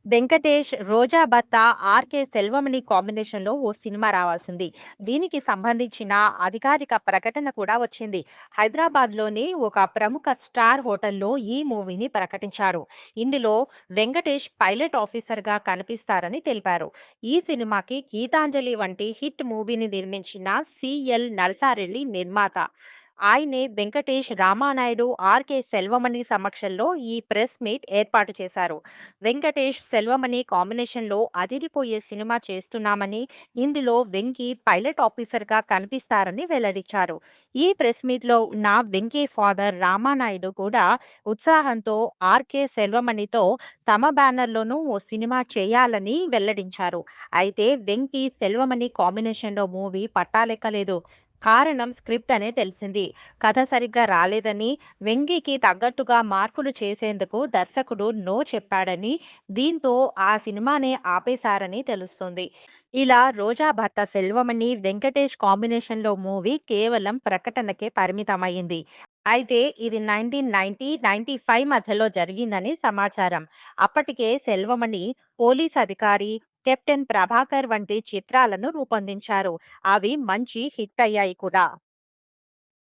వెంకటేష్, రోజా భత్త, RK Selvamani కాంబినేషన్‌లో ఓ cinema రావాల్సింది. దీనికి సంబంధించిన అధికారిక ప్రకటన కూడా వచ్చింది. హైదరాబాద్‌లోని ఒక ప్రముఖ స్టార్ హోటల్‌లో ఈ మూవీని ప్రకటించారు. ఇందులో వెంకటేష్ పైలట్ ఆఫీసర్‌గా కనిపిస్తారని తెలిపారు. ఈ సినిమాకి గీతాంజలి వంటి హిట్ మూవీని నిర్మించిన సీఎల్ నరసారెడ్డి నిర్మాత. ఆయనే వెంకటేష్, రామానాయుడు, ఆర్‌కే సెల్వమణి సమక్షంలో ఈ ప్రెస్ మీట్ ఏర్పాటు చేశారు. వెంకటేష్, సెల్వమణి కాంబినేషన్‌లో అదిరిపోయే సినిమా చేస్తున్నామని, ఇందులో వెంకీ పైలట్ ఆఫీసర్‌గా కనిపిస్తారని వెల్లడించారు. ఈ ప్రెస్ మీట్‌లో ఉన్న వెంకీ ఫాదర్ రామానాయుడు కూడా ఉత్సాహంతో ఆర్‌కే సెల్వమణితో తమ బ్యానర్‌లోనూ ఓ సినిమా చేయాలని వెల్లడించారు. అయితే వెంకీ, సెల్వమణి కాంబినేషన్‌లో మూవీ పట్టాలెక్కలేదు. కారణం స్క్రిప్ట్ అనే తెలిసింది. కథ సరిగ్గా రాలేదని, వెంకీకి తగ్గట్టుగా మార్పులు చేసేందుకు దర్శకుడు నో చెప్పాడని, దీంతో ఆ సినిమానే ఆపేశారని తెలుస్తుంది. ఇలా రోజా భర్త సెల్వమణి, వెంకటేష్ కాంబినేషన్‌లో మూవీ కేవలం ప్రకటనకే పరిమితమైంది. అయితే ఇది 1990, 95 మధ్యలో జరిగిందని సమాచారం. అప్పటికే సెల్వమణి పోలీస్ అధికారి, కెప్టెన్ ప్రభాకర్ వంటి చిత్రాలను రూపొందించారు. అవి మంచి హిట్ అయ్యాయి కూడా.